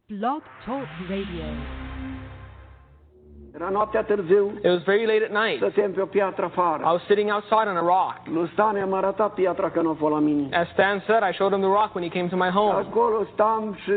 Blog Talk Radio. Era noaptea târziu, It was very late at night. stăteam pe o piatră afară. I was sitting outside on a rock. Lui Stan i-am arătat piatra că nu a fost la mine. As Stan said, I showed him the rock when he came to my home. Acolo stam și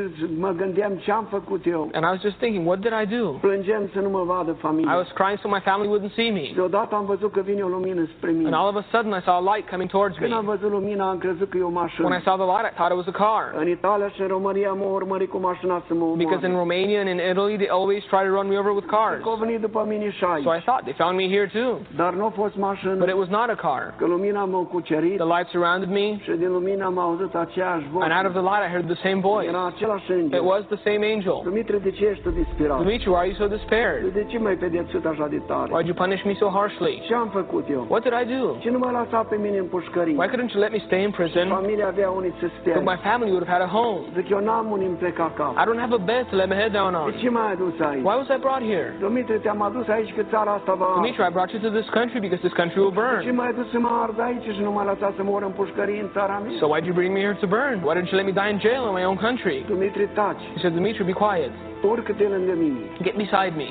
mă gândeam ce am făcut eu. And I was just thinking, what did I do? Plângeam să nu mă vadă I familia. was crying so my family wouldn't see me. Deodată am văzut că vine o lumină spre mine. And all of a sudden I saw a light coming towards me. Când am văzut lumina, am crezut că e o mașină. When I saw the light, I thought it was a car. În Italia și în România m-au urmărit cu mașina să mă omoare. Because in Romania and in Italy, they always try to run me over with cars. Că au venit după mine și aici. So I thought they found me here too. Dar nu a fost mașină. But it was not a car. Că lumina m-a cucerit. The light surrounded me. Și din lumina am auzit aceeași voce. And out of the light, I heard the same voice. Era același înger. It was the same angel. Dumitru, de ce ești tu disperat? Dimitri, why are you so despaired? De ce m-ai pedepsit așa de tare? Why'd you punish me so harshly? Ce am făcut eu? What did I do? Ce nu mă lăsa pe mine în pușcărie? Why couldn't you let me stay in prison? Familia avea unii să stea. So my family would have had a home. Zic, eu n-am unii îmi pleca acasă. I don't have a bed to let my head down De on. ce m-ai adus aici? Why was I brought here? Dumitru, te-am adus aici că țara asta va... Dimitri, I brought you to this country because this country will Ce burn. m-ai adus să mă ard aici și nu m-ai lăsat să mor în pușcărie în țara mea? So why'd you bring me here to burn? Why didn't you let me die in jail in my own country? Dumitru, taci. He said, Dimitri, be quiet. Urcă-te lângă mine. Get beside me.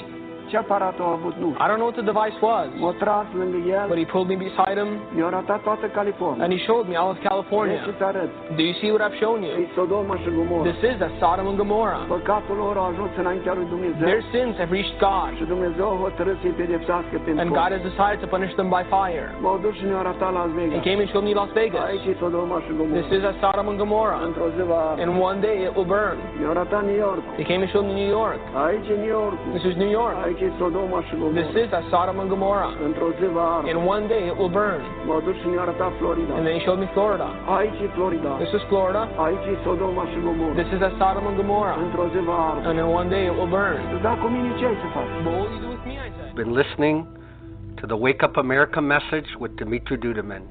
Ce aparat a avut? Nu. I don't know what the device was, M-a tras lângă el. but he pulled me beside him Mi-a arătat toată California. and he showed me all of Vrei California. să-ți arăt? Do you see what I've shown E you? Sodoma și Gomorra. This is that Sodom and Gomorrah. Păcatul lor a ajuns înaintea lui Dumnezeu. Their sins have reached God, Și Dumnezeu a hotărât să-i pedepsească pentru and God has decided to punish them by fire. M-au dus și ne-au arătat Las He Vegas. came and showed me Las Vegas. Aici e Sodoma și Gomorra. This is that Sodom and Gomorrah. Într-o zi va... And one day it will burn. Mi-au arătat New York. He came and showed me New York. Aici e New York. This is New York. Aici e Sodoma și This Gomorra. is that Sodom and Gomorrah. Într-o zi va arde. In one day it will burn. M-au dus și ne-au arătat Florida. And then he showed me Florida. Aici e Florida. This is Florida. Aici e Sodoma și Gomorra. This is that Sodom and Gomorrah. Într-o zi va arde. And in one day it will burn. Da, cu mine ce ai să faci? But what will you do with me, I said? Been listening to the Wake Up America message with Dimitri Duduman.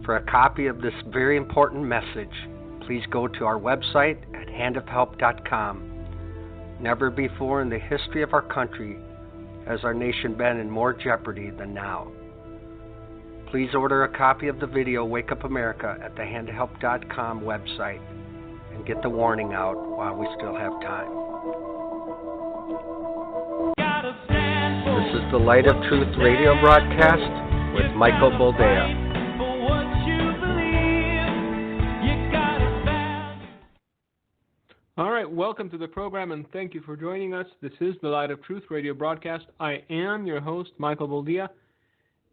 For a copy of this very important message, please go to our website at handofhelp.com. Never before in the history of our country has our nation been in more jeopardy than now. Please order a copy of the video Wake Up America at the handofhelp.com website and get the warning out while we still have time. This is the Light of Truth radio broadcast with Michael Boldea. All right, welcome to the program and thank you for joining us. This is the Light of Truth radio broadcast. I am your host, Michael Boldea,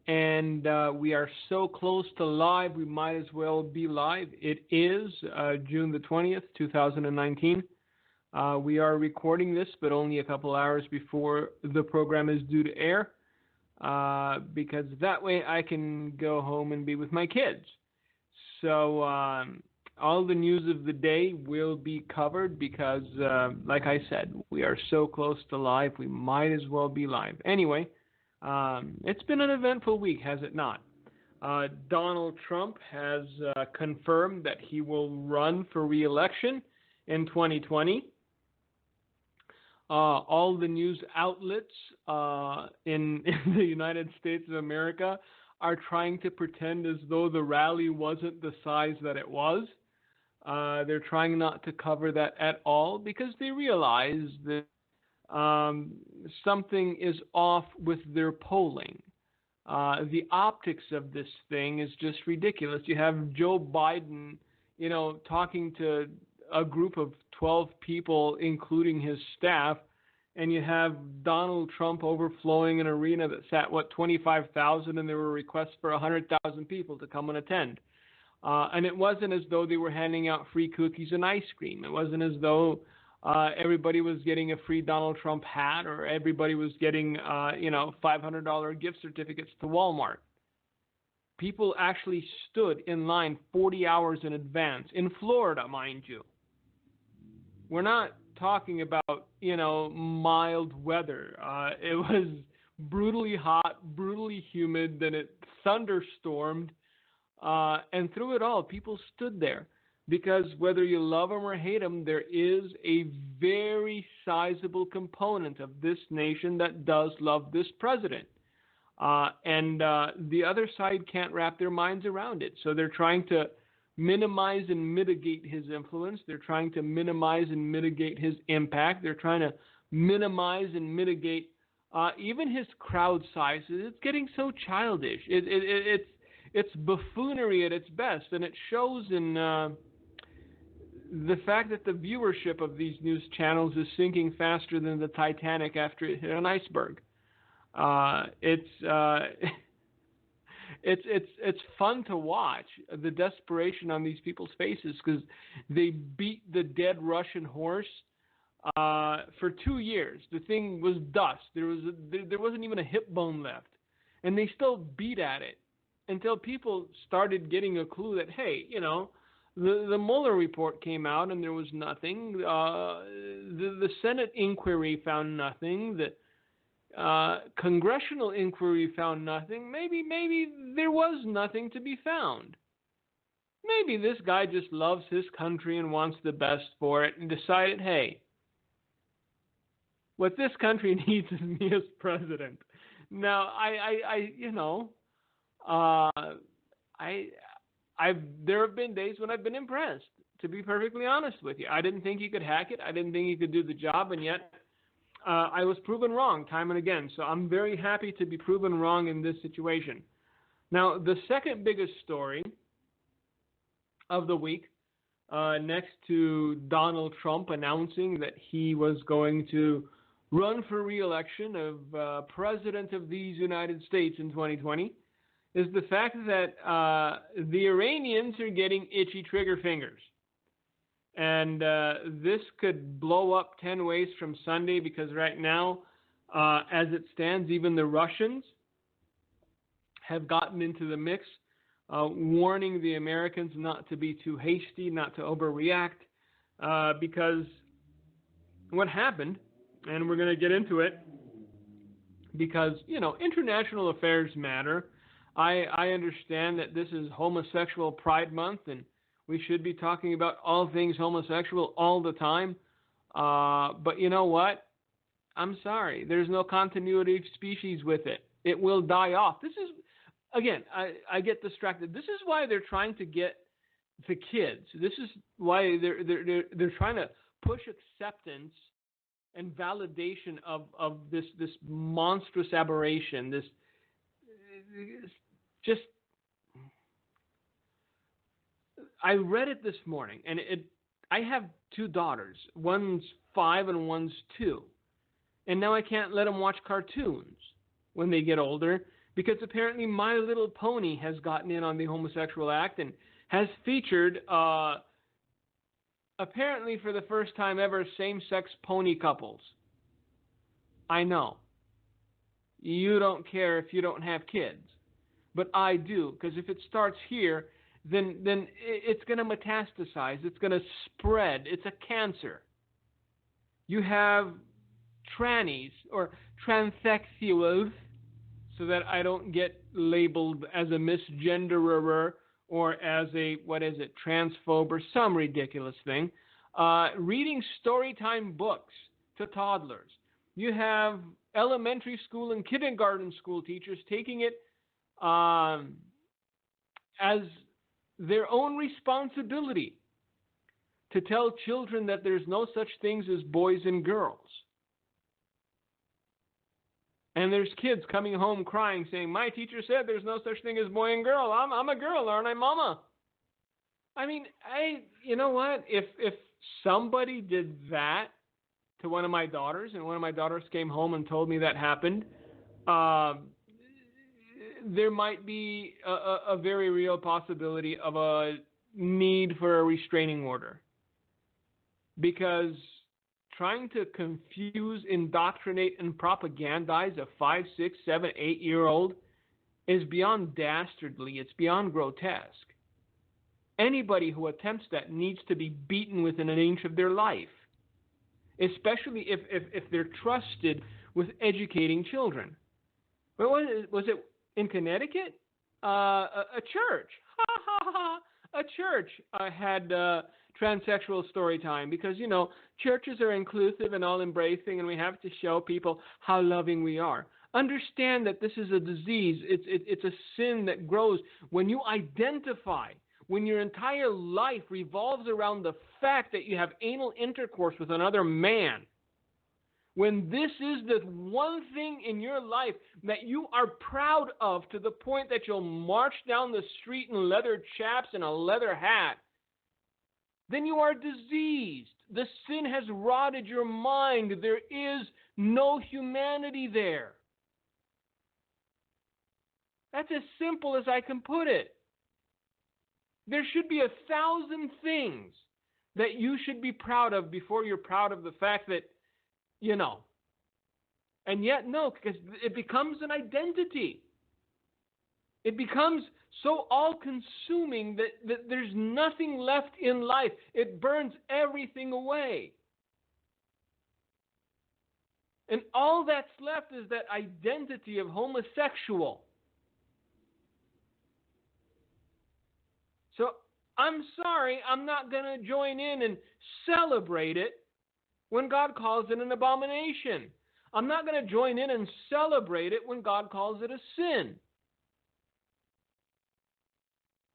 and we are so close to live, we might as well be live. It is June the 20th, 2019. We are recording this, but only a couple hours before the program is due to air, because that way I can go home and be with my kids. So all the news of the day will be covered because, like I said, we are so close to live, we might as well be live. Anyway, it's been an eventful week, has it not? Donald Trump has confirmed that he will run for re-election in 2020. All the news outlets in the United States of America are trying to pretend as though the rally wasn't the size that it was. They're trying not to cover that at all because they realize that something is off with their polling. The optics of this thing is just ridiculous. You have Joe Biden, talking to a group of 12 people, including his staff, and you have Donald Trump overflowing an arena that sat, 25,000, and there were requests for 100,000 people to come and attend. And it wasn't as though they were handing out free cookies and ice cream. It wasn't as though everybody was getting a free Donald Trump hat or everybody was getting, $500 gift certificates to Walmart. People actually stood in line 40 hours in advance, in Florida, mind you. We're not talking about, mild weather. It was brutally hot, brutally humid, then it thunderstormed, and through it all, people stood there. Because whether you love them or hate them, there is a very sizable component of this nation that does love this president. And the other side can't wrap their minds around it. So they're trying to minimize and mitigate his influence. They're trying to minimize and mitigate his impact. They're trying to minimize and mitigate even his crowd sizes. It's getting so childish. It's buffoonery at its best, and it shows in the fact that the viewership of these news channels is sinking faster than the Titanic after it hit an iceberg. It's fun to watch the desperation on these people's faces because they beat the dead Russian horse for 2 years. The thing was dust. There wasn't even a hip bone left, and they still beat at it until people started getting a clue that, hey, the Mueller report came out and there was nothing. The Senate inquiry found nothing. The congressional inquiry found nothing. Maybe there was nothing to be found. Maybe this guy just loves his country and wants the best for it and decided, hey, what this country needs is me as president. Now, there have been days when I've been impressed, to be perfectly honest with you. I didn't think he could hack it. I didn't think he could do the job, and yet I was proven wrong time and again. So I'm very happy to be proven wrong in this situation. Now, the second biggest story of the week, next to Donald Trump announcing that he was going to run for re-election of President of these United States in 2020, is the fact that the Iranians are getting itchy trigger fingers. And this could blow up 10 ways from Sunday because right now, as it stands, even the Russians have gotten into the mix, warning the Americans not to be too hasty, not to overreact, because what happened, and we're going to get into it, because, international affairs matter. I understand that this is Homosexual Pride Month, and we should be talking about all things homosexual all the time. But you know what? I'm sorry. There's no continuity of species with it. It will die off. This is, again, I get distracted. This is why they're trying to get the kids. This is why they're trying to push acceptance and validation of this monstrous aberration. This just. I read it this morning, and I have 2 daughters. One's 5 and one's 2. And now I can't let them watch cartoons when they get older because apparently My Little Pony has gotten in on the homosexual act and has featured, apparently for the first time ever, same-sex pony couples. I know. You don't care if you don't have kids. But I do, because if it starts here, then it's going to metastasize. It's going to spread. It's a cancer. You have trannies or transsexuals, so that I don't get labeled as a misgenderer or as a, transphobe or some ridiculous thing, reading storytime books to toddlers. You have elementary school and kindergarten school teachers taking it as their own responsibility to tell children that there's no such things as boys and girls. And there's kids coming home crying saying, my teacher said there's no such thing as boy and girl. I'm a girl, aren't I, mama? I mean, you know what? If somebody did that to one of my daughters and one of my daughters came home and told me that happened, there might be a very real possibility of a need for a restraining order. Because trying to confuse, indoctrinate, and propagandize a 5, 6, 7, 8-year-old is beyond dastardly. It's beyond grotesque. Anybody who attempts that needs to be beaten within an inch of their life, especially if they're trusted with educating children. But was it in Connecticut? A church. A church had transsexual story time because, churches are inclusive and all-embracing, and we have to show people how loving we are. Understand that this is a disease. It's a sin that grows when you identify when your entire life revolves around the fact that you have anal intercourse with another man, when this is the one thing in your life that you are proud of to the point that you'll march down the street in leather chaps and a leather hat, then you are diseased. The sin has rotted your mind. There is no humanity there. That's as simple as I can put it. There should be 1,000 things that you should be proud of before you're proud of the fact that, you know. And yet, no, because it becomes an identity. It becomes so all-consuming that there's nothing left in life. It burns everything away. And all that's left is that identity of homosexual. So I'm sorry, I'm not going to join in and celebrate it when God calls it an abomination. I'm not going to join in and celebrate it when God calls it a sin.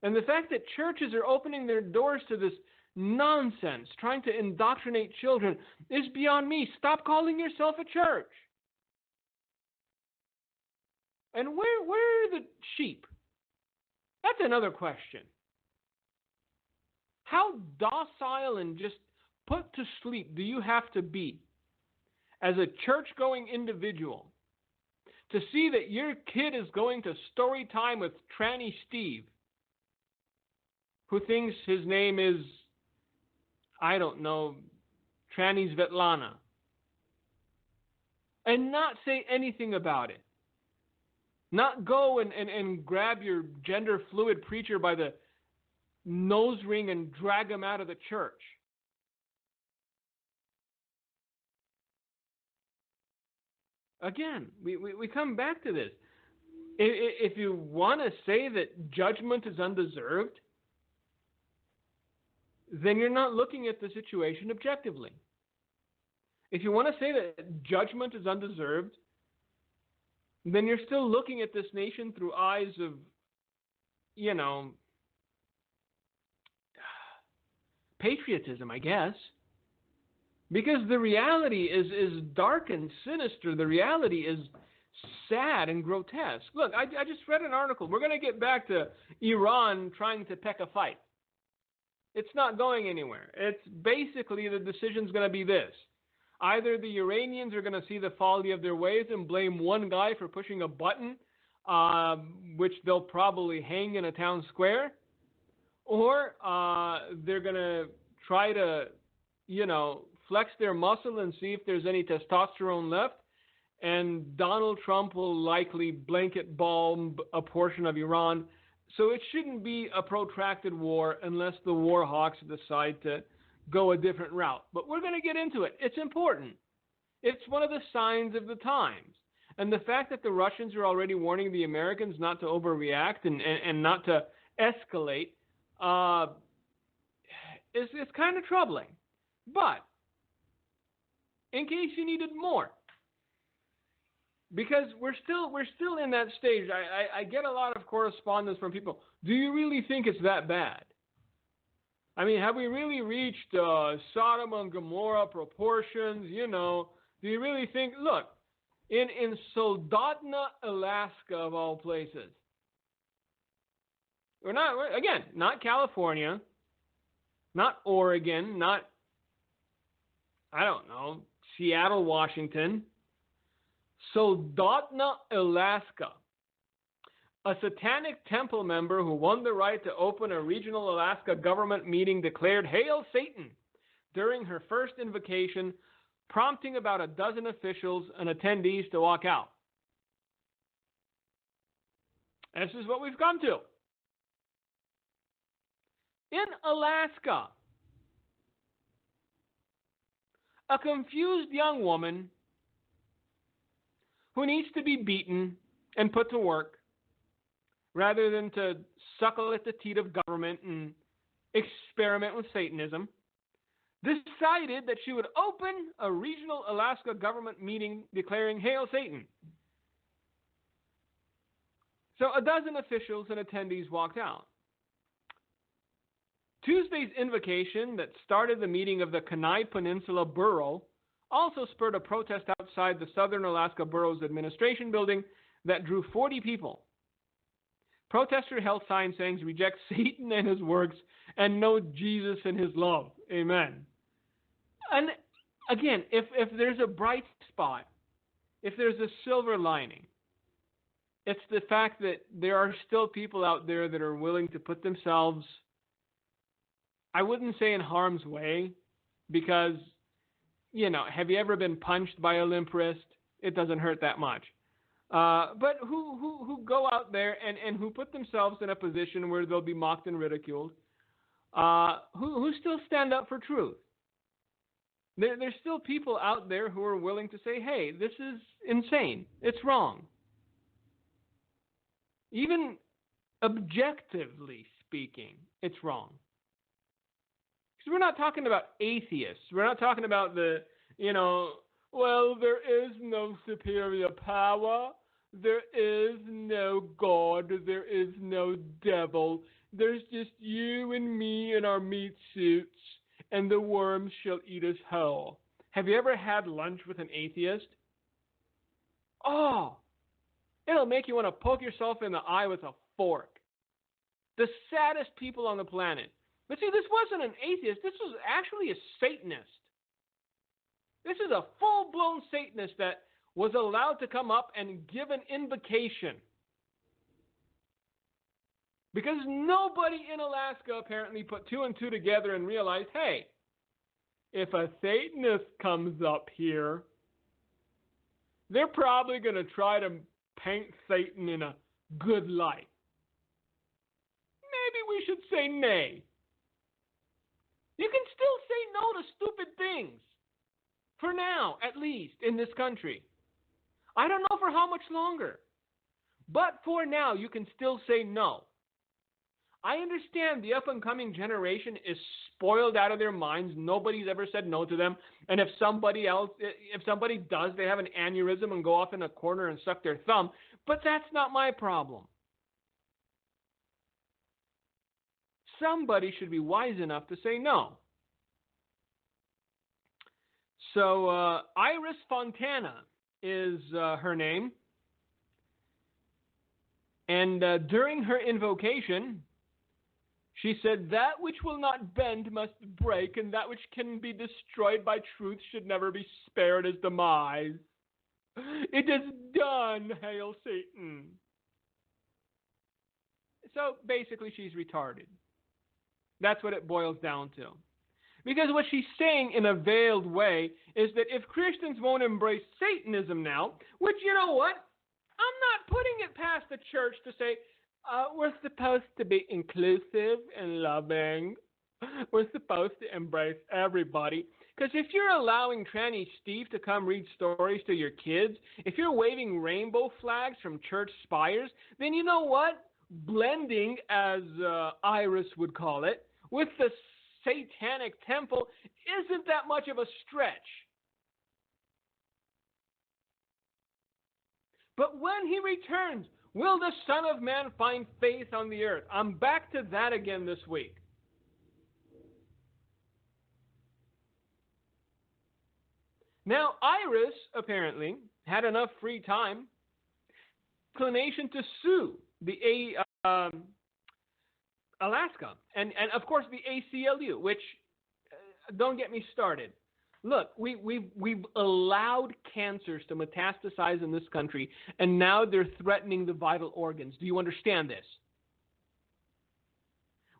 And the fact that churches are opening their doors to this nonsense, trying to indoctrinate children, is beyond me. Stop calling yourself a church. And where are the sheep? That's another question. How docile and just put to sleep do you have to be as a church-going individual to see that your kid is going to story time with Tranny Steve, who thinks his name is, I don't know, Tranny Svetlana, and not say anything about it? Not go and grab your gender-fluid preacher by the nose ring and drag him out of the church. Again, we come back to this. If you want to say that judgment is undeserved, then you're not looking at the situation objectively. If you want to say that judgment is undeserved, then you're still looking at this nation through eyes of, you know, patriotism, I guess. Because the reality is dark and sinister. The reality is sad and grotesque. Look, I just read an article. We're going to get back to Iran trying to pick a fight. It's not going anywhere. It's basically the decision's going to be this. Either the Iranians are going to see the folly of their ways and blame one guy for pushing a button, which they'll probably hang in a town square, or they're going to try to, you know, flex their muscle and see if there's any testosterone left, and Donald Trump will likely blanket bomb a portion of Iran. So it shouldn't be a protracted war unless the war hawks decide to go a different route. But we're going to get into it. It's important. It's one of the signs of the times. And the fact that the Russians are already warning the Americans not to overreact and not to escalate is kind of troubling. But in case you needed more, because we're still in that stage. I get a lot of correspondence from people. Do you really think it's that bad? I mean, have we really reached Sodom and Gomorrah proportions? You know, do you really think? Look, in Soldotna, Alaska, of all places. We're not California, not Oregon, not, I don't know, Seattle, Washington. Soldotna, Alaska. A satanic temple member who won the right to open a regional Alaska government meeting declared "Hail Satan" during her first invocation, prompting about a dozen officials and attendees to walk out. This is what we've come to. In Alaska, a confused young woman who needs to be beaten and put to work rather than to suckle at the teat of government and experiment with Satanism, decided that she would open a regional Alaska government meeting declaring "Hail Satan." So a dozen officials and attendees walked out. Tuesday's invocation that started the meeting of the Kenai Peninsula Borough also spurred a protest outside the Southern Alaska Borough's administration building that drew 40 people. Protesters held signs saying reject Satan and his works and know Jesus and his love. Amen. And again, if there's a bright spot, if there's a silver lining, it's the fact that there are still people out there that are willing to put themselves, I wouldn't say in harm's way, because, have you ever been punched by a limp wrist? It doesn't hurt that much. But who go out there and who put themselves in a position where they'll be mocked and ridiculed, who still stand up for truth. There's still people out there who are willing to say, hey, this is insane. It's wrong. Even objectively speaking, it's wrong. Because we're not talking about atheists. We're not talking about the, well, there is no superior power. There is no God. There is no devil. There's just you and me in our meat suits, and the worms shall eat us whole. Have you ever had lunch with an atheist? Oh, it'll make you want to poke yourself in the eye with a fork. The saddest people on the planet. But see, this wasn't an atheist. This was actually a Satanist. This is a full-blown Satanist that was allowed to come up and give an invocation. Because nobody in Alaska apparently put two and two together and realized, hey, if a Satanist comes up here, they're probably going to try to paint Satan in a good light. Maybe we should say nay. You can still say no to stupid things. For now, at least, in this country. I don't know for how much longer. But for now, you can still say no. I understand the up-and-coming generation is spoiled out of their minds. Nobody's ever said no to them. And if somebody does, they have an aneurysm and go off in a corner and suck their thumb. But that's not my problem. Somebody should be wise enough to say no. So Iris Fontana is her name. And during her invocation, she said, that which will not bend must break, and that which can be destroyed by truth should never be spared as demise. It is done, hail Satan. So basically she's retarded. That's what it boils down to. Because what she's saying in a veiled way is that if Christians won't embrace Satanism now, which, you know what? I'm not putting it past the church to say, we're supposed to be inclusive and loving. We're supposed to embrace everybody. Because if you're allowing Tranny Steve to come read stories to your kids, if you're waving rainbow flags from church spires, then you know what? Blending, as Iris would call it, with the satanic temple isn't that much of a stretch. But when he returns, will the Son of Man find faith on the earth? I'm back to that again this week. Now, Iris apparently had enough free time, inclination to sue the Alaska and of course the ACLU, which don't get me started. Look, we've allowed cancers to metastasize in this country, and now they're threatening the vital organs. Do you understand this?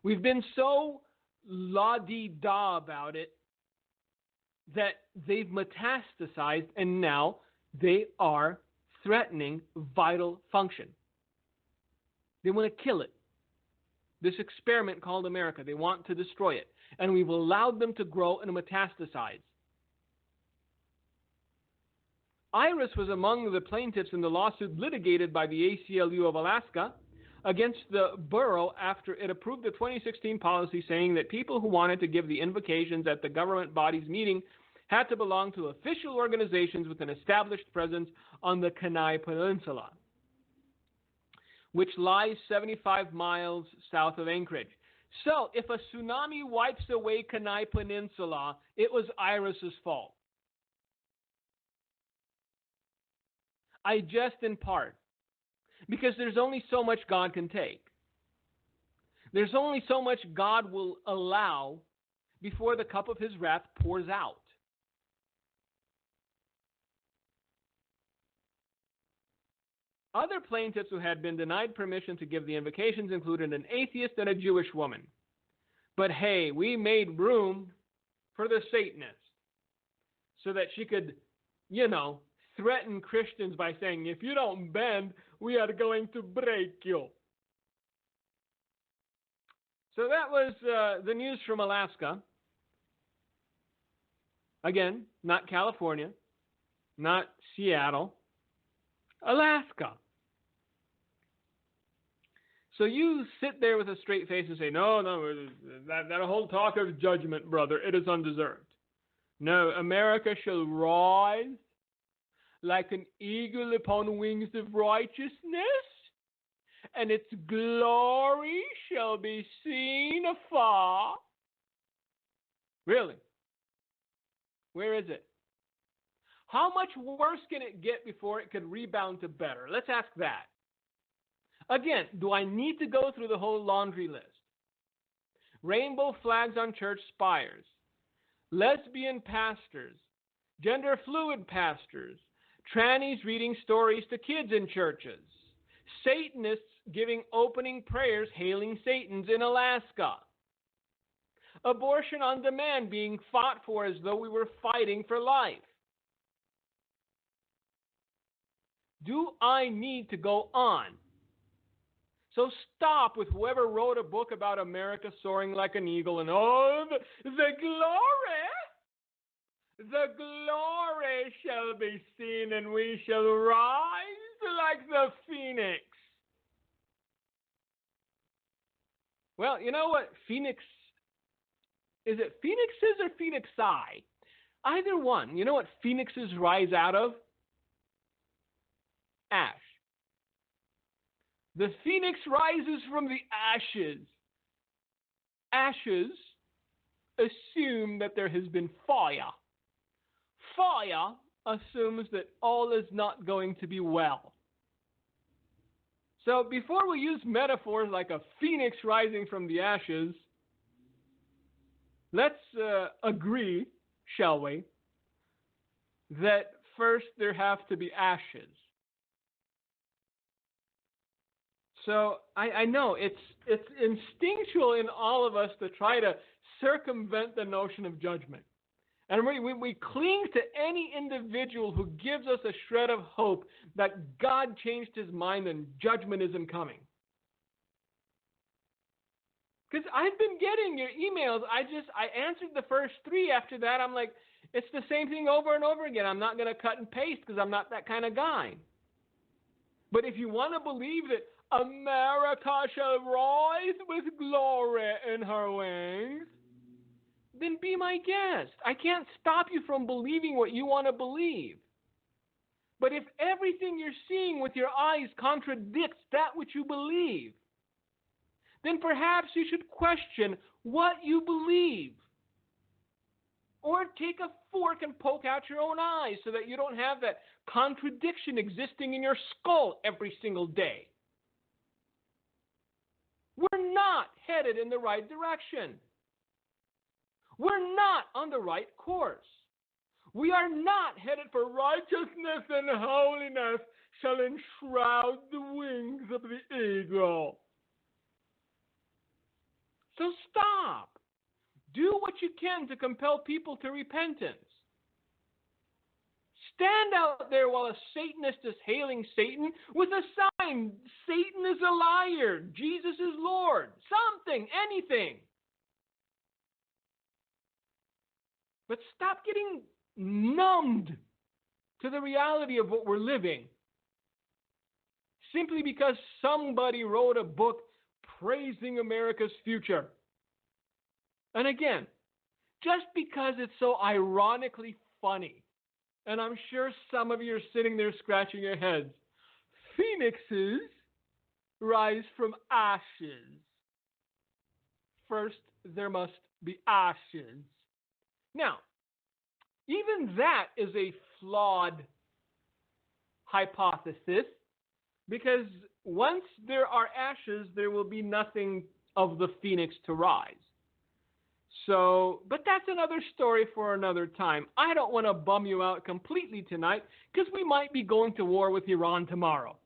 We've been so la-di-da about it that they've metastasized, and now they are threatening vital function. They want to kill it. This experiment called America, they want to destroy it. And we've allowed them to grow and metastasize. Iris was among the plaintiffs in the lawsuit litigated by the ACLU of Alaska against the borough after it approved the 2016 policy saying that people who wanted to give the invocations at the government body's meeting had to belong to official organizations with an established presence on the Kenai Peninsula, which lies 75 miles south of Anchorage. So, if a tsunami wipes away Kenai Peninsula, it was Iris's fault. I jest in part, because there's only so much God can take. There's only so much God will allow before the cup of his wrath pours out. Other plaintiffs who had been denied permission to give the invocations included an atheist and a Jewish woman. But hey, we made room for the Satanist so that she could, threaten Christians by saying, if you don't bend, we are going to break you. So that was the news from Alaska. Again, not California, not Seattle, Alaska. So you sit there with a straight face and say, no, that whole talk of judgment, brother, it is undeserved. No, America shall rise like an eagle upon wings of righteousness, and its glory shall be seen afar. Really? Where is it? How much worse can it get before it could rebound to better? Let's ask that. Again, do I need to go through the whole laundry list? Rainbow flags on church spires, lesbian pastors, gender fluid pastors, trannies reading stories to kids in churches, Satanists giving opening prayers hailing Satans in Alaska, abortion on demand being fought for as though we were fighting for life. Do I need to go on? So stop with whoever wrote a book about America soaring like an eagle and, the glory shall be seen and we shall rise like the phoenix. Well, you know what phoenix, is it phoenixes or phoenixi? Either one. You know what phoenixes rise out of? Ash. The phoenix rises from the ashes. Ashes assume that there has been fire. Fire assumes that all is not going to be well. So before we use metaphors like a phoenix rising from the ashes, let's agree, shall we, that first there have to be ashes. So I know it's instinctual in all of us to try to circumvent the notion of judgment. And we cling to any individual who gives us a shred of hope that God changed his mind and judgment isn't coming. Because I've been getting your emails. I answered the first 3. After that, I'm like, it's the same thing over and over again. I'm not going to cut and paste because I'm not that kind of guy. But if you want to believe that America shall rise with glory in her wings, then be my guest. I can't stop you from believing what you want to believe. But if everything you're seeing with your eyes contradicts that which you believe, then perhaps you should question what you believe. Or take a fork and poke out your own eyes so that you don't have that contradiction existing in your skull every single day. We're not headed in the right direction. We're not on the right course. We are not headed for righteousness and holiness shall enshroud the wings of the eagle. So stop. Do what you can to compel people to repentance. Stand out there while a Satanist is hailing Satan with a sign, Satan is a liar, Jesus is Lord, something, anything. But stop getting numbed to the reality of what we're living simply because somebody wrote a book praising America's future. And again, just because it's so ironically funny, and I'm sure some of you are sitting there scratching your heads, phoenixes rise from ashes. first there must be ashes. Now, even that is a flawed hypothesis, because once there are ashes, there will be nothing of the phoenix to rise. So, but that's another story for another time. I don't want to bum you out completely tonight, because we might be going to war with Iran tomorrow.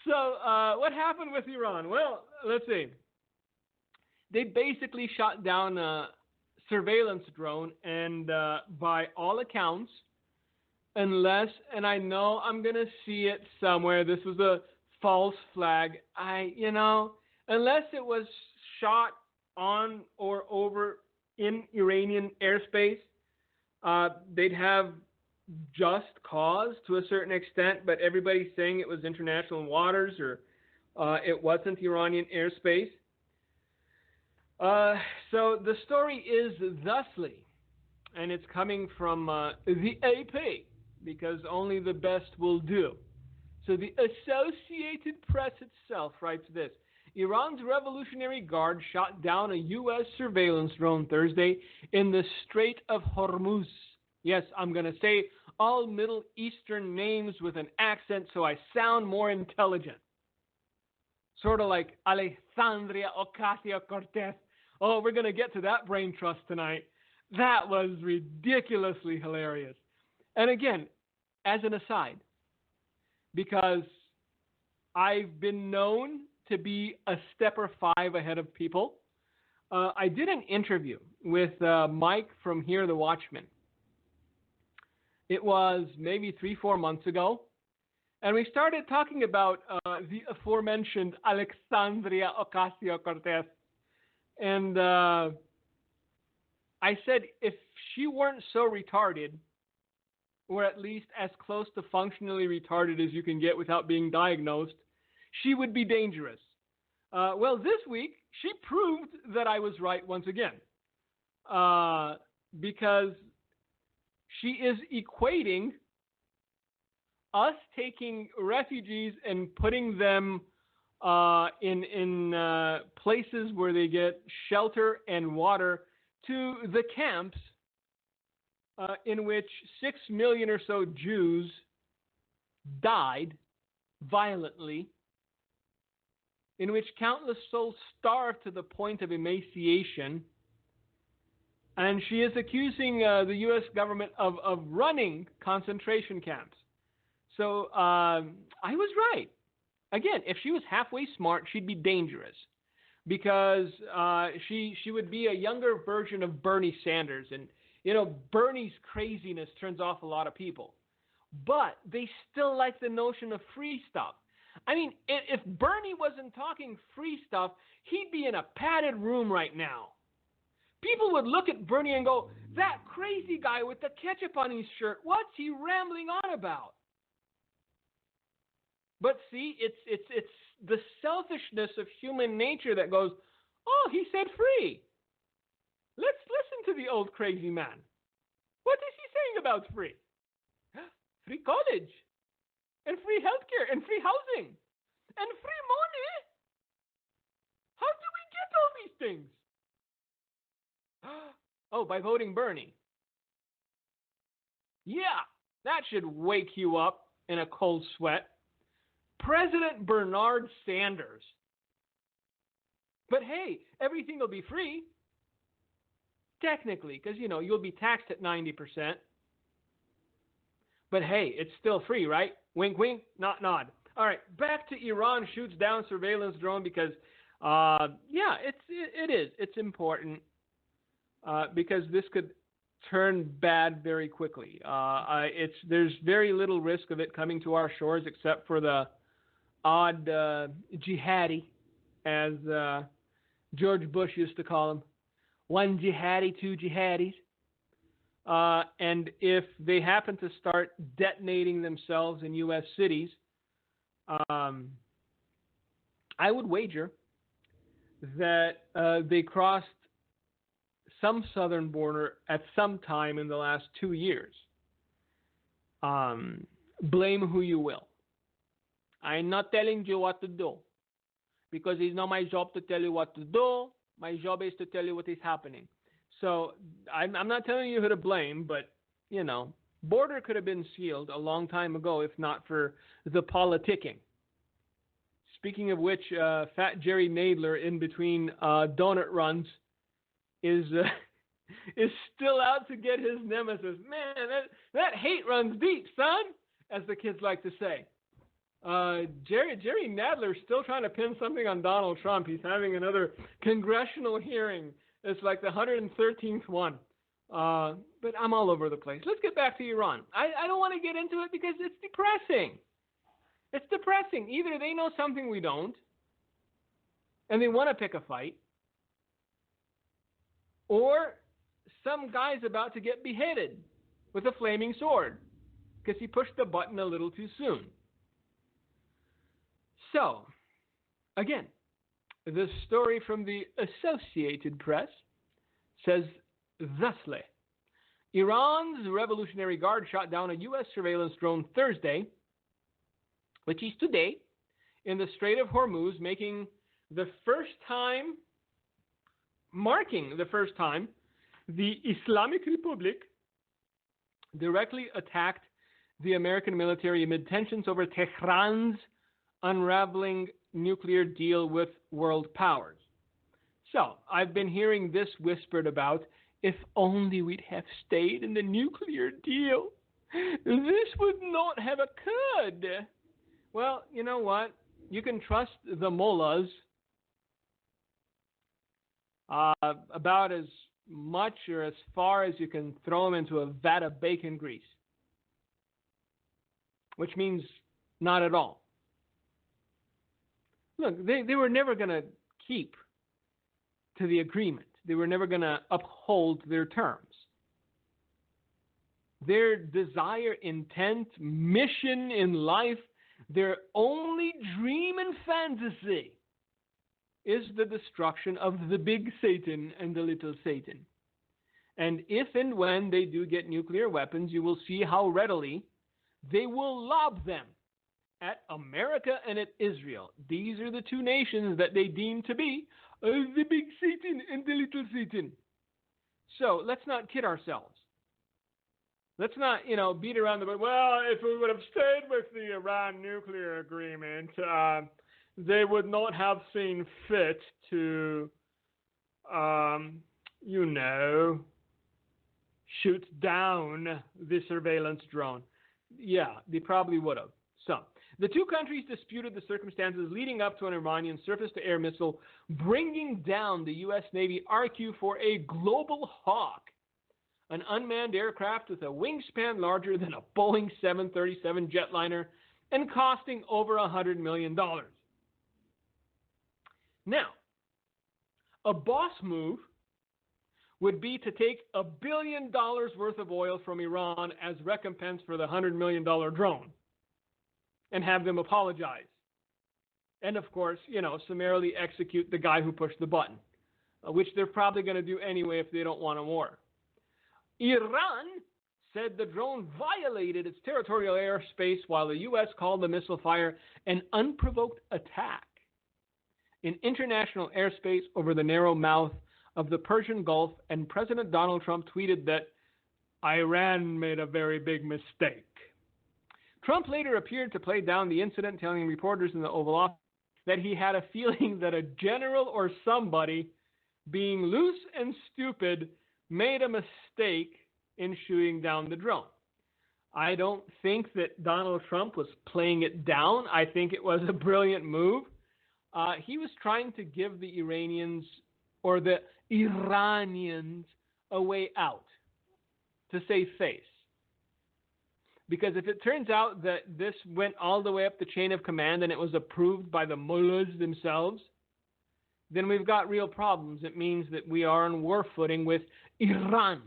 So what happened with Iran? Well, let's see. They basically shot down a surveillance drone, and by all accounts, unless, and I know I'm going to see it somewhere, this was a false flag, unless it was shot on or over in Iranian airspace, they'd have just cause to a certain extent, but everybody's saying it was international waters or it wasn't Iranian airspace. So the story is thusly, and it's coming from the AP, because only the best will do. So the Associated Press itself writes this: Iran's Revolutionary Guard shot down a U.S. surveillance drone Thursday in the Strait of Hormuz. Yes, I'm going to say all Middle Eastern names with an accent so I sound more intelligent. Sort of like Alexandria Ocasio-Cortez. Oh, we're going to get to that brain trust tonight. That was ridiculously hilarious. And again, as an aside, because I've been known to be a step or five ahead of people, I did an interview with Mike from Here the Watchman. It was maybe 3-4 months ago, and we started talking about the aforementioned Alexandria Ocasio-Cortez. And I said if she weren't so retarded, or at least as close to functionally retarded as you can get without being diagnosed, she would be dangerous. Well, this week, she proved that I was right once again. Because she is equating us taking refugees and putting them in places where they get shelter and water to the camps in which 6 million or so Jews died violently, in which countless souls starved to the point of emaciation. And she is accusing the U.S. government of running concentration camps. So I was right. Again, if she was halfway smart, she'd be dangerous, because she would be a younger version of Bernie Sanders. And, Bernie's craziness turns off a lot of people. But they still like the notion of free stuff. I mean, if Bernie wasn't talking free stuff, he'd be in a padded room right now. People would look at Bernie and go, that crazy guy with the ketchup on his shirt, what's he rambling on about? But see, it's the selfishness of human nature that goes, oh, he said free. Let's listen to the old crazy man. What is he saying about free? Free college, and free healthcare, and free housing, and free money. How do we get all these things? Oh, by voting Bernie. Yeah, that should wake you up in a cold sweat. President Bernard Sanders. But hey, everything will be free. Technically, because, you'll be taxed at 90%. But hey, it's still free, right? Wink, wink, nod. All right, back to Iran shoots down surveillance drone because, it is. It's important because this could turn bad very quickly. There's very little risk of it coming to our shores except for the odd jihadi, as George Bush used to call him. One jihadi, two jihadis. And if they happen to start detonating themselves in U.S. cities, I would wager that they crossed some southern border at some time in the last 2 years. Blame who you will. I'm not telling you what to do. because it's not my job to tell you what to do. My job is to tell you what is happening. So I'm not telling you who to blame, but, you know, border could have been sealed a long time ago if not for the politicking. Speaking of which, Fat Jerry Nadler in between donut runs is still out to get his nemesis. Man, that hate runs deep, son, as the kids like to say. Jerry Nadler's still trying to pin something on Donald Trump. He's having another congressional hearing. It's like the 113th one. But I'm all over the place. Let's get back to Iran. I don't want to get into it because it's depressing. It's depressing. Either they know something we don't, and they want to pick a fight, or some guy's about to get beheaded with a flaming sword because he pushed the button a little too soon. So, again, the story from the Associated Press says thusly: Iran's Revolutionary Guard shot down a U.S. surveillance drone Thursday, which is today, in the Strait of Hormuz, marking the first time the Islamic Republic directly attacked the American military amid tensions over Tehran's unraveling nuclear deal with world powers. So, I've been hearing this whispered about, if only we'd have stayed in the nuclear deal, this would not have occurred. Well, you know what? You can trust the mullahs about as much or as far as you can throw them into a vat of bacon grease, which means not at all. Look, they were never going to keep to the agreement. They were never going to uphold their terms. Their desire, intent, mission in life, their only dream and fantasy is the destruction of the big Satan and the little Satan. And if and when they do get nuclear weapons, you will see how readily they will lob them at America and at Israel. These are the two nations that they deem to be the big Satan and the little Satan. So let's not kid ourselves. Let's not, beat around the bush. Well, if we would have stayed with the Iran nuclear agreement, they would not have seen fit to, shoot down the surveillance drone. Yeah, they probably would have. So, the two countries disputed the circumstances leading up to an Iranian surface-to-air missile bringing down the U.S. Navy RQ-4A Global Hawk, an unmanned aircraft with a wingspan larger than a Boeing 737 jetliner and costing over $100 million. Now, a boss move would be to take $1 billion worth of oil from Iran as recompense for the $100 million drone and have them apologize. And, of course, summarily execute the guy who pushed the button, which they're probably going to do anyway if they don't want a war. Iran said the drone violated its territorial airspace while the U.S. called the missile fire an unprovoked attack in international airspace over the narrow mouth of the Persian Gulf, and President Donald Trump tweeted that Iran made a very big mistake. Trump later appeared to play down the incident, telling reporters in the Oval Office that he had a feeling that a general or somebody, being loose and stupid, made a mistake in shooting down the drone. I don't think that Donald Trump was playing it down. I think it was a brilliant move. He was trying to give the Iranians or the Iranians a way out, to save face. Because if it turns out that this went all the way up the chain of command and it was approved by the mullahs themselves, then we've got real problems. It means that we are on war footing with Iran.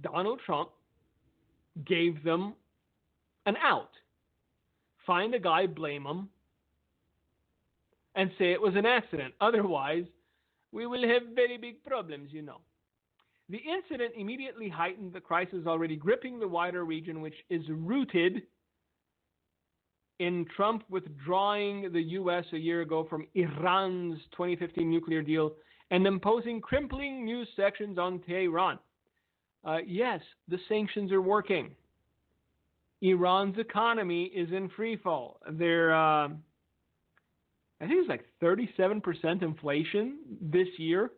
Donald Trump gave them an out. Find a guy, blame him, and say it was an accident. Otherwise, we will have very big problems, The incident immediately heightened the crisis already gripping the wider region, which is rooted in Trump withdrawing the U.S. a year ago from Iran's 2015 nuclear deal and imposing crippling new sanctions on Tehran. Yes, the sanctions are working. Iran's economy is in free fall. They're, I think it's like 37% inflation this year.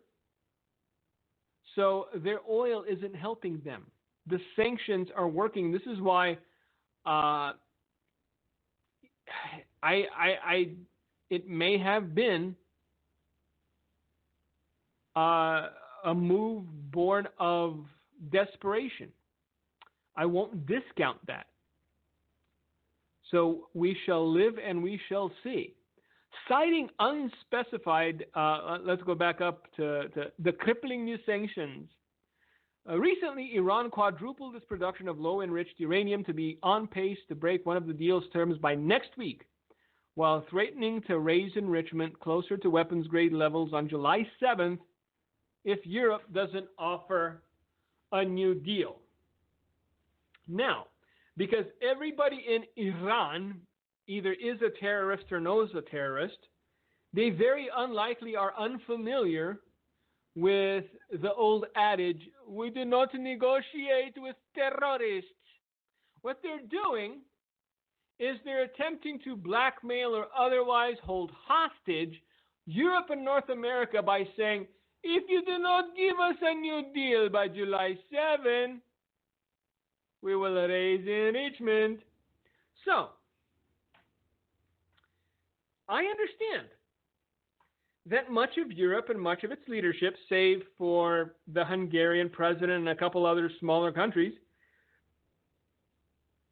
So their oil isn't helping them. The sanctions are working. This is why it may have been a move born of desperation. I won't discount that. So we shall live and we shall see. Citing unspecified, let's go back up to the crippling new sanctions. Recently, Iran quadrupled its production of low-enriched uranium to be on pace to break one of the deal's terms by next week, while threatening to raise enrichment closer to weapons-grade levels on July 7th if Europe doesn't offer a new deal. Now, because everybody in Iran either is a terrorist or knows a terrorist, they very unlikely are unfamiliar with the old adage, we do not negotiate with terrorists. What they're doing is they're attempting to blackmail or otherwise hold hostage Europe and North America by saying, if you do not give us a new deal by July 7, we will raise enrichment. So, I understand that much of Europe and much of its leadership, save for the Hungarian president and a couple other smaller countries,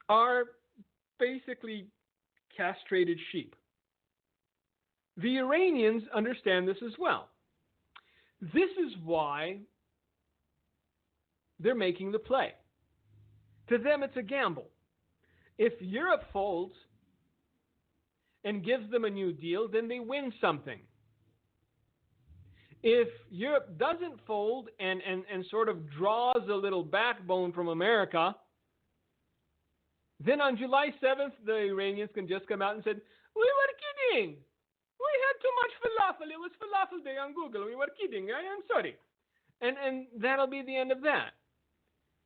are basically castrated sheep. The Iranians understand this as well. This is why they're making the play. To them, it's a gamble. If Europe folds and gives them a new deal, then they win something. If Europe doesn't fold and sort of draws a little backbone from America, then on July 7th, the Iranians can just come out and say, we were kidding. We had too much falafel. It was falafel day on Google. We were kidding. I am sorry. And that'll be the end of that.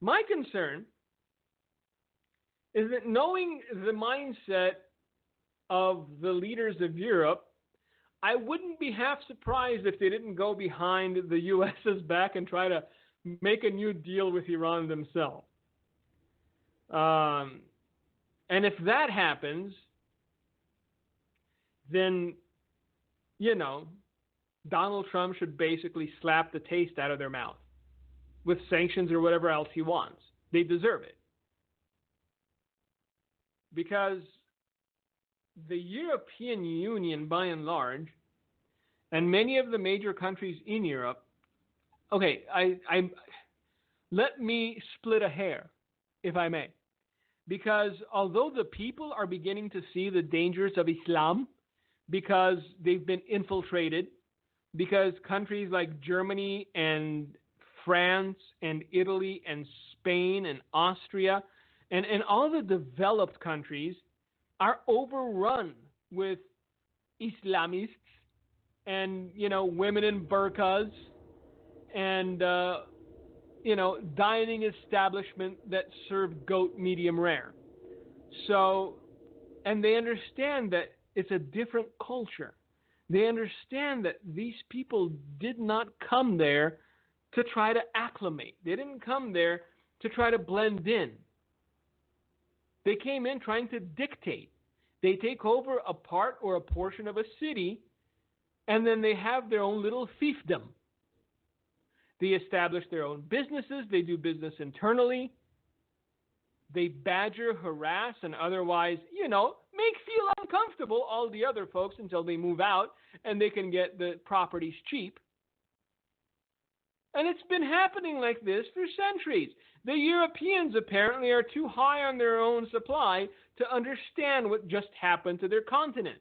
My concern is that knowing the mindset of the leaders of Europe, I wouldn't be half surprised if they didn't go behind the U.S.'s back and try to make a new deal with Iran themselves. And if that happens, then, Donald Trump should basically slap the taste out of their mouth with sanctions or whatever else he wants. They deserve it. Because the European Union, by and large, and many of the major countries in Europe, okay, let me split a hair, if I may. Because although the people are beginning to see the dangers of Islam, because they've been infiltrated, because countries like Germany and France and Italy and Spain and Austria and all the developed countries are overrun with Islamists and, women in burqas and, dining establishment that serve goat medium rare. So, and they understand that it's a different culture. They understand that these people did not come there to try to acclimate. They didn't come there to try to blend in. They came in trying to dictate. They take over a part or a portion of a city, and then they have their own little fiefdom. They establish their own businesses. They do business internally. They badger, harass, and otherwise, make feel uncomfortable all the other folks until they move out and they can get the properties cheap. And it's been happening like this for centuries. The Europeans apparently are too high on their own supply to understand what just happened to their continent.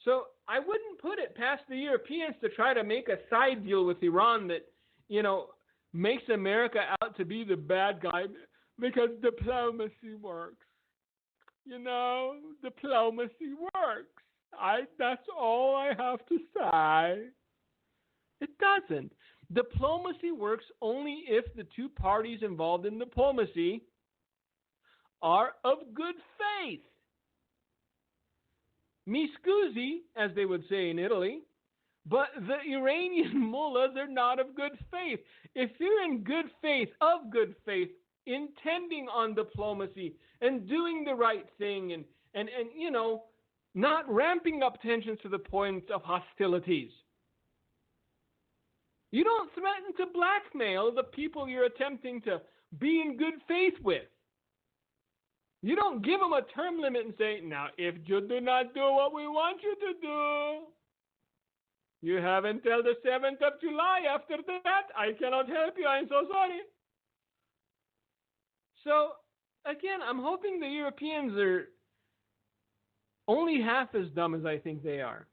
So I wouldn't put it past the Europeans to try to make a side deal with Iran that, makes America out to be the bad guy because diplomacy works. Diplomacy works. That's all I have to say. It doesn't. Diplomacy works only if the two parties involved in diplomacy are of good faith. Mi scusi, as they would say in Italy, but the Iranian mullahs are not of good faith. If you're in good faith, of good faith, intending on diplomacy and doing the right thing and not ramping up tensions to the point of hostilities, you don't threaten to blackmail the people you're attempting to be in good faith with. You don't give them a term limit and say, now, if you do not do what we want you to do, you have until the 7th of July. After that, I cannot help you. I'm so sorry. So, again, I'm hoping the Europeans are only half as dumb as I think they are.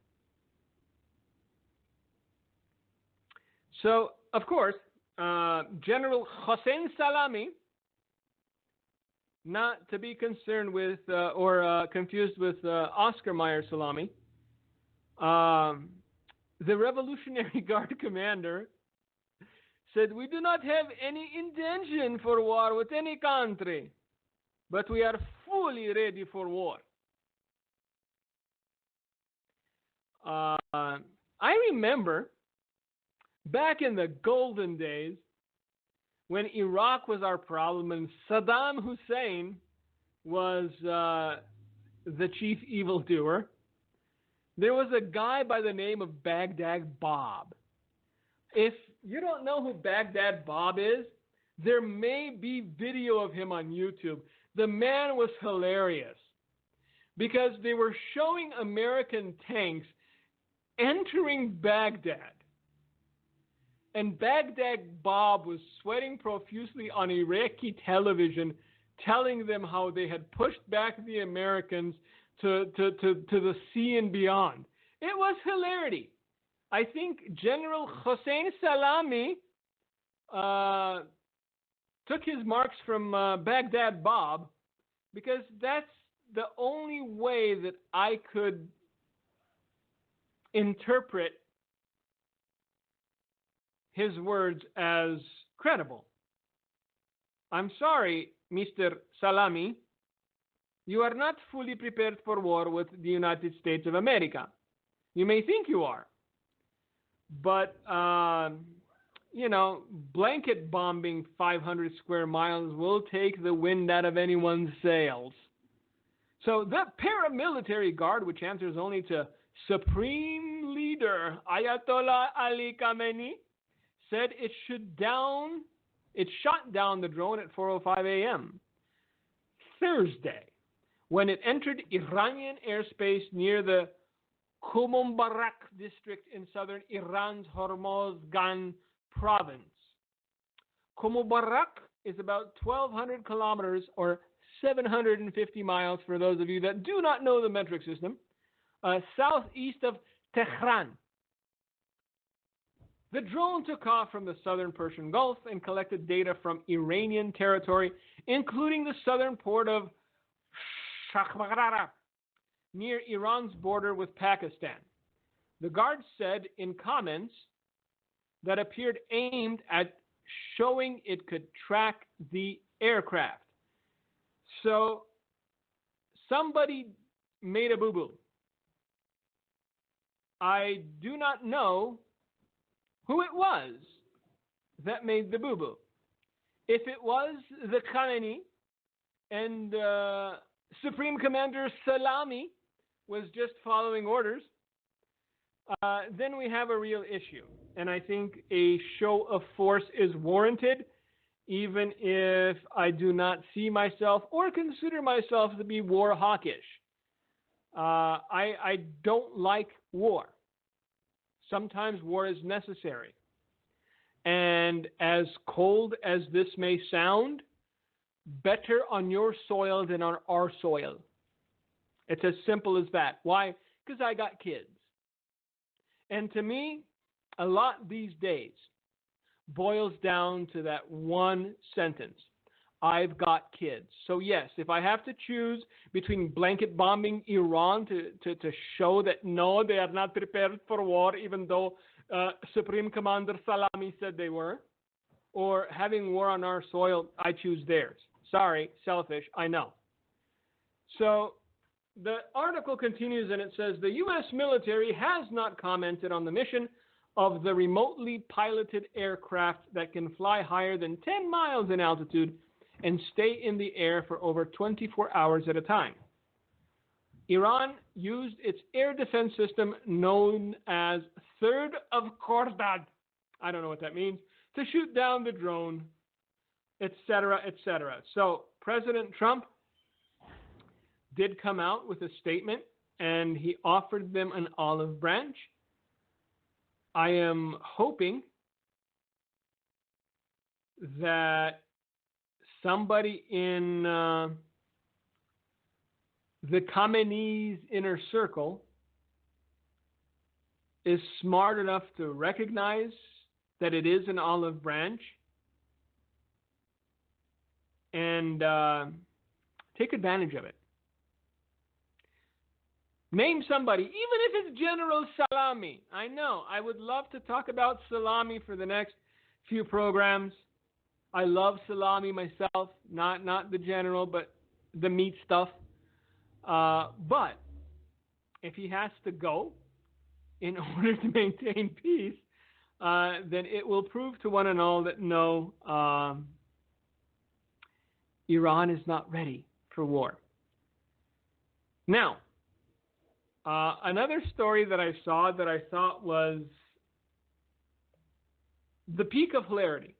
So, of course, General Hossein Salami, not to be concerned with or confused with Oscar Mayer Salami, the Revolutionary Guard commander, said, "We do not have any intention for war with any country, but we are fully ready for war." I remember back in the golden days when Iraq was our problem and Saddam Hussein was the chief evildoer, there was a guy by the name of Baghdad Bob. If you don't know who Baghdad Bob is, there may be video of him on YouTube. The man was hilarious because they were showing American tanks entering Baghdad. And Baghdad Bob was sweating profusely on Iraqi television, telling them how they had pushed back the Americans to the sea and beyond. It was hilarity. I think General Hossein Salami took his marks from Baghdad Bob, because that's the only way that I could interpret his words as credible. I'm sorry, Mr. Salami, you are not fully prepared for war with the United States of America. You may think you are, but, blanket bombing 500 square miles will take the wind out of anyone's sails. So the paramilitary guard, which answers only to Supreme Leader Ayatollah Ali Khamenei, said it shot down the drone at 4:05 a.m. Thursday, when it entered Iranian airspace near the Khumumbarak district in southern Iran's Hormozgan province. Khumumbarak is about 1,200 kilometers or 750 miles for those of you that do not know the metric system, southeast of Tehran. The drone took off from the southern Persian Gulf and collected data from Iranian territory, including the southern port of Shakhbarara, near Iran's border with Pakistan. The guard said in comments that appeared aimed at showing it could track the aircraft. So somebody made a boo-boo. I do not know who it was that made the boo-boo. If it was the Khamenei and Supreme Commander Salami was just following orders, then we have a real issue. And I think a show of force is warranted, even if I do not see myself or consider myself to be war hawkish. I don't like war. Sometimes war is necessary. And as cold as this may sound, better on your soil than on our soil. It's as simple as that. Why? Because I got kids. And to me, a lot these days boils down to that one sentence. I've got kids. So yes, if I have to choose between blanket bombing Iran to show that no, they are not prepared for war, even though Supreme Commander Salami said they were, or having war on our soil, I choose theirs. Sorry, selfish, I know. So the article continues and it says the U.S. military has not commented on the mission of the remotely piloted aircraft that can fly higher than 10 miles in altitude and stay in the air for over 24 hours at a time. Iran used its air defense system known as Third of Khordad, I don't know what that means, to shoot down the drone, etc., etc. So President Trump did come out with a statement and he offered them an olive branch. I am hoping that somebody in the Khamenei's inner circle is smart enough to recognize that it is an olive branch and take advantage of it. Name somebody, even if it's General Salami. I know, I would love to talk about salami for the next few programs. I love salami myself, not the general, but the meat stuff. But if he has to go in order to maintain peace, then it will prove to one and all that no, Iran is not ready for war. Now, another story that I saw that I thought was the peak of hilarity.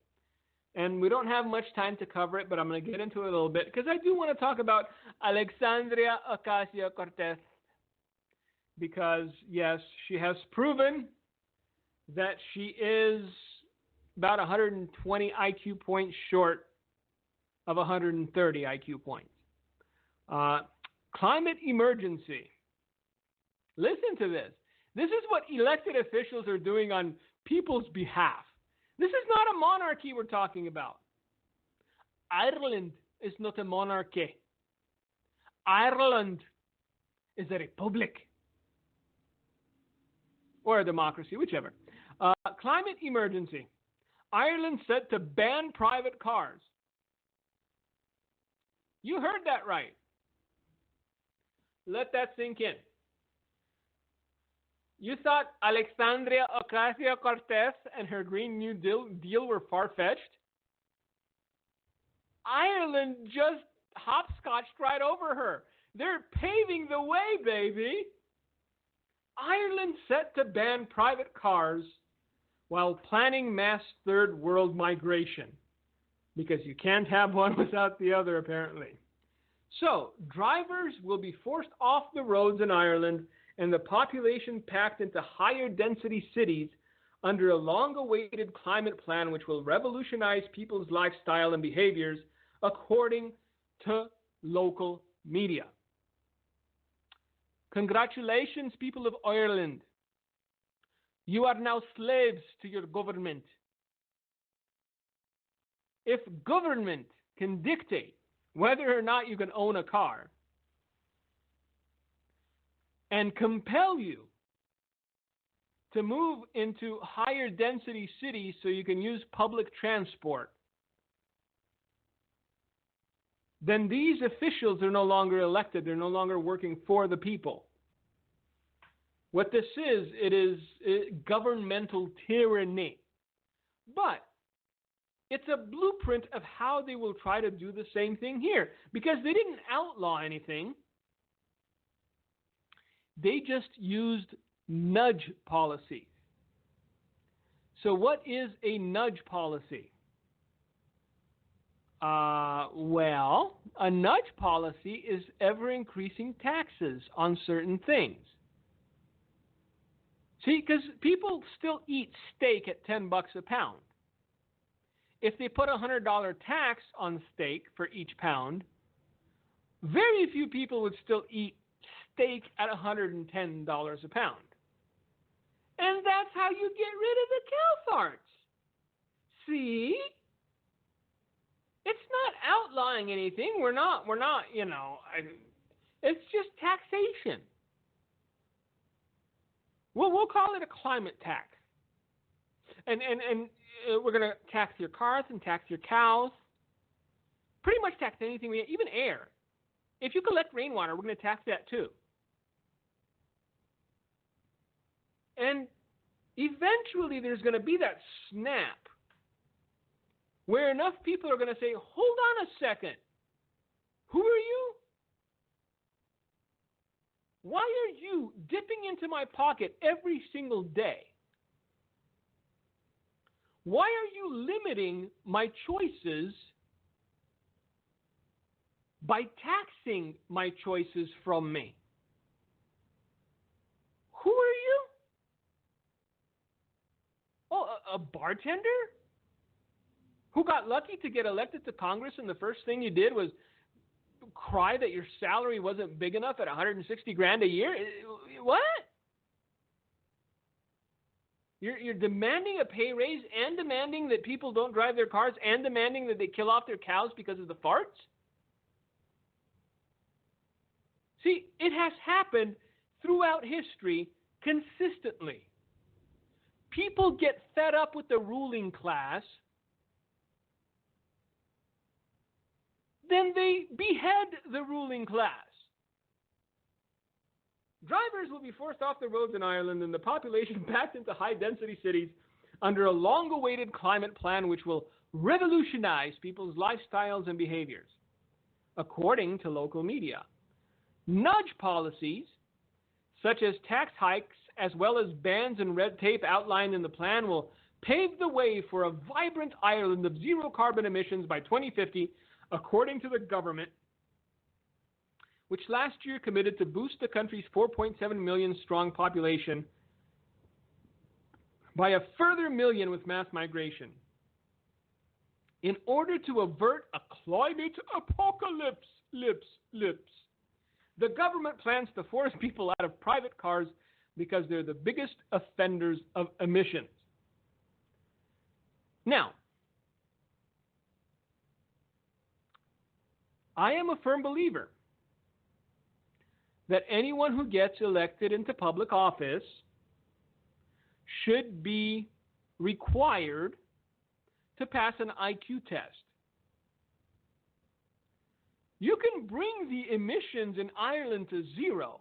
And we don't have much time to cover it, but I'm going to get into it a little bit because I do want to talk about Alexandria Ocasio-Cortez because, yes, she has proven that she is about 120 IQ points short of 130 IQ points. Climate emergency. Listen to this. This is what elected officials are doing on people's behalf. This is not a monarchy we're talking about. Ireland is not a monarchy. Ireland is a republic. Or a democracy, whichever. Climate emergency. Ireland set to ban private cars. You heard that right. Let that sink in. You thought Alexandria Ocasio-Cortez and her Green New Deal were far-fetched? Ireland just hopscotched right over her. They're paving the way, baby. Ireland set to ban private cars while planning mass third world migration. Because you can't have one without the other, apparently. So, drivers will be forced off the roads in Ireland and the population packed into higher density cities under a long-awaited climate plan which will revolutionize people's lifestyle and behaviors according to local media. Congratulations, people of Ireland. You are now slaves to your government. If government can dictate whether or not you can own a car, and compel you to move into higher density cities so you can use public transport, then these officials are no longer elected. They're no longer working for the people. What this is, it is governmental tyranny. But it's a blueprint of how they will try to do the same thing here. Because they didn't outlaw anything. They just used nudge policy. So what is a nudge policy? Well, a nudge policy is ever-increasing taxes on certain things. See, because people still eat steak at $10 a pound. If they put a $100 tax on steak for each pound, very few people would still eat steak at $110 a pound. And that's how you get rid of the cow farts. See? It's not outlawing anything. We're not, it's just taxation. We'll call it a climate tax. And we're going to tax your cars and tax your cows. Pretty much tax anything, even air. If you collect rainwater, we're going to tax that too. And eventually there's going to be that snap where enough people are going to say, hold on a second. Who are you? Why are you dipping into my pocket every single day? Why are you limiting my choices by taxing my choices from me? Who are you? Oh, a bartender? Who got lucky to get elected to Congress and the first thing you did was cry that your salary wasn't big enough at $160,000 a year? What? You're demanding a pay raise and demanding that people don't drive their cars and demanding that they kill off their cows because of the farts? See, it has happened throughout history consistently. People get fed up with the ruling class, then they behead the ruling class. Drivers will be forced off the roads in Ireland and the population packed into high-density cities under a long-awaited climate plan which will revolutionize people's lifestyles and behaviors, according to local media. Nudge policies, such as tax hikes as well as bans and red tape outlined in the plan, will pave the way for a vibrant Ireland of zero carbon emissions by 2050, according to the government, which last year committed to boost the country's 4.7 million strong population by a further million with mass migration. In order to avert a climate apocalypse, the government plans to force people out of private cars because they're the biggest offenders of emissions. Now, I am a firm believer that anyone who gets elected into public office should be required to pass an IQ test. You can bring the emissions in Ireland to zero.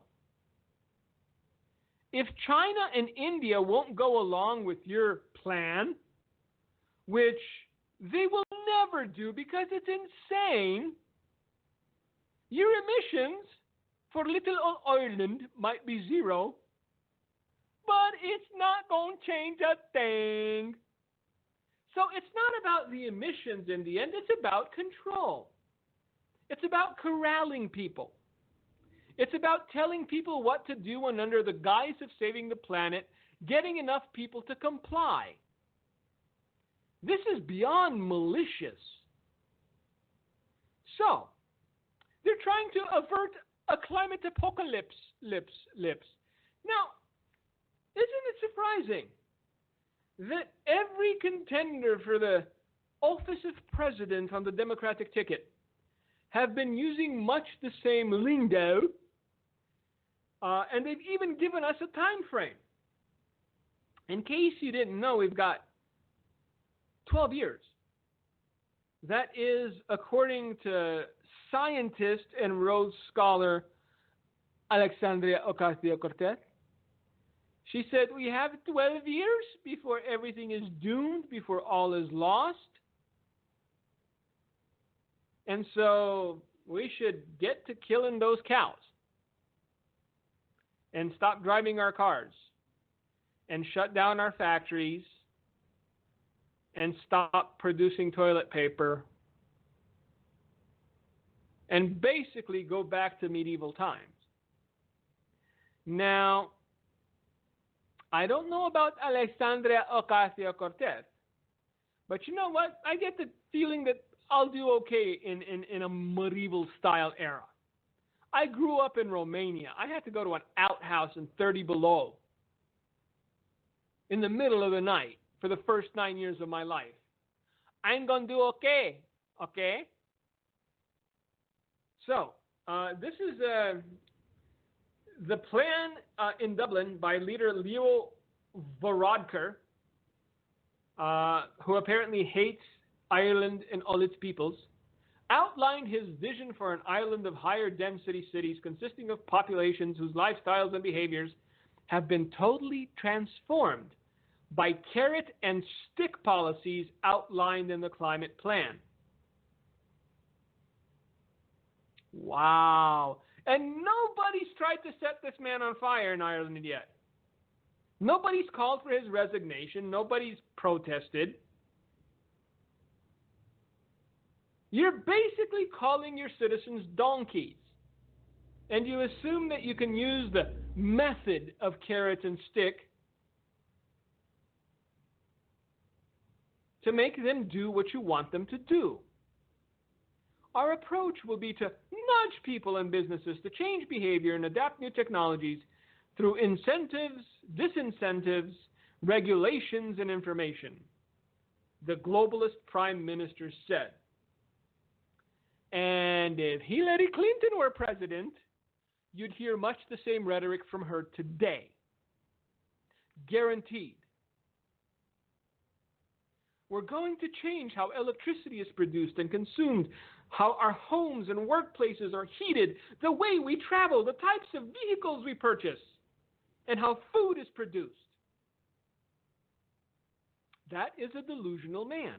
If China and India won't go along with your plan, which they will never do because it's insane, your emissions for little old Ireland might be zero, but it's not going to change a thing. So it's not about the emissions in the end, it's about control. It's about corralling people. It's about telling people what to do and under the guise of saving the planet, getting enough people to comply. This is beyond malicious. So, they're trying to avert a climate apocalypse. Now, isn't it surprising that every contender for the office of president on the Democratic ticket have been using much the same lingo, and they've even given us a time frame. In case you didn't know, we've got 12 years. That is, according to scientist and Rhodes Scholar Alexandria Ocasio-Cortez. She said, we have 12 years before everything is doomed, before all is lost. And so we should get to killing those cows and stop driving our cars and shut down our factories and stop producing toilet paper and basically go back to medieval times. Now, I don't know about Alexandria Ocasio-Cortez, but you know what? I get the feeling that I'll do okay in a medieval style era. I grew up in Romania. I had to go to an outhouse in 30 below in the middle of the night for the first 9 years of my life. I'm going to do okay. Okay? So, this is the plan in Dublin by leader Leo Varadkar, who apparently hates Ireland and all its peoples, outlined his vision for an island of higher density cities consisting of populations whose lifestyles and behaviors have been totally transformed by carrot and stick policies outlined in the climate plan. Wow. And nobody's tried to set this man on fire in Ireland yet. Nobody's called for his resignation. Nobody's protested. You're basically calling your citizens donkeys. And you assume that you can use the method of carrot and stick to make them do what you want them to do. Our approach will be to nudge people and businesses to change behavior and adapt new technologies through incentives, disincentives, regulations, and information, the globalist prime minister said. And if Hillary Clinton were president, you'd hear much the same rhetoric from her today. Guaranteed. We're going to change how electricity is produced and consumed, how our homes and workplaces are heated, the way we travel, the types of vehicles we purchase, and how food is produced. That is a delusional man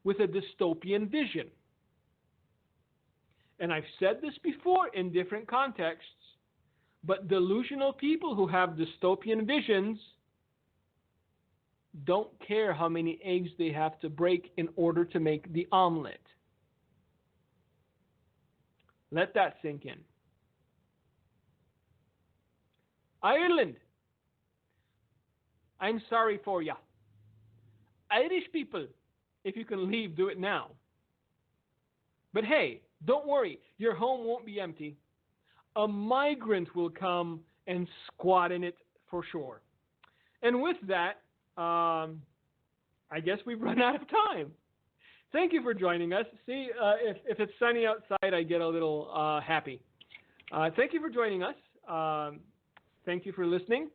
with a dystopian vision. And I've said this before in different contexts, but delusional people who have dystopian visions don't care how many eggs they have to break in order to make the omelet. Let that sink in. Ireland, I'm sorry for ya. Irish people, if you can leave, do it now. But hey, don't worry, your home won't be empty. A migrant will come and squat in it for sure. And with that, I guess we've run out of time. Thank you for joining us. See, if it's sunny outside, I get a little happy. Thank you for joining us. Thank you for listening.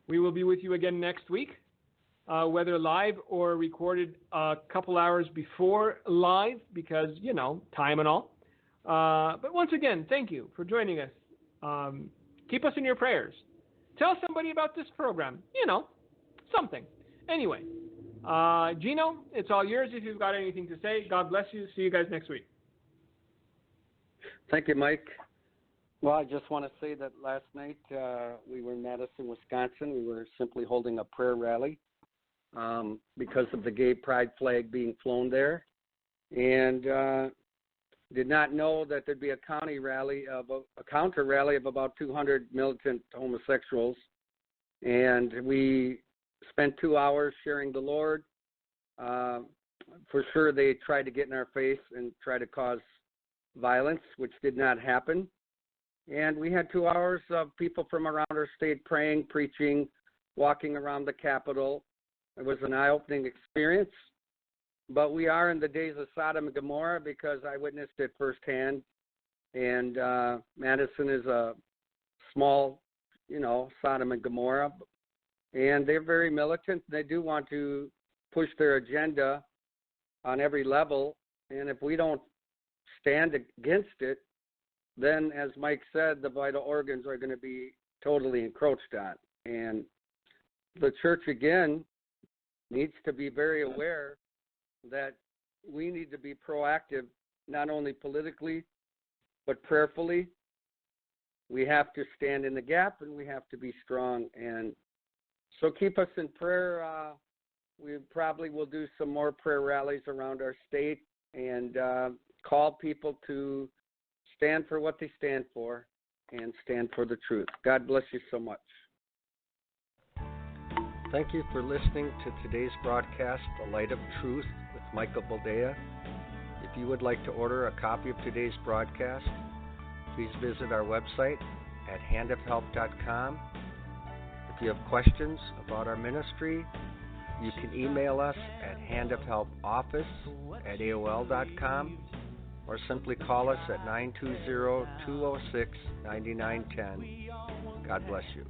We will be with you again next week, whether live or recorded a couple hours before live because, you know, time and all. But once again, thank you for joining us. Keep us in your prayers. Tell somebody about this program. You know, something. Anyway, Gino, it's all yours if you've got anything to say. God bless you. See you guys next week. Thank you, Mike. Well, I just want to say that last night we were in Madison, Wisconsin. We were simply holding a prayer rally because of the gay pride flag being flown there. And did not know that there'd be a counter rally of about 200 militant homosexuals. And we spent 2 hours sharing the Lord. For sure, they tried to get in our face and try to cause violence, which did not happen. And we had 2 hours of people from around our state praying, preaching, walking around the Capitol. It was an eye-opening experience. But we are in the days of Sodom and Gomorrah because I witnessed it firsthand. And Madison is a small, Sodom and Gomorrah. And they're very militant. They do want to push their agenda on every level. And if we don't stand against it, then, as Mike said, the vital organs are going to be totally encroached on. And the church, again, needs to be very aware that we need to be proactive, not only politically, but prayerfully. We have to stand in the gap, and we have to be strong. And so keep us in prayer. We probably will do some more prayer rallies around our state and call people to stand for what they stand for and stand for the truth. God bless you so much. Thank you for listening to today's broadcast, The Light of Truth with Michael Boldea. If you would like to order a copy of today's broadcast, please visit our website at handofhelp.com. If you have questions about our ministry You can email us at handofhelpoffice@aol.com or simply call us at 920-206-9910. God bless you.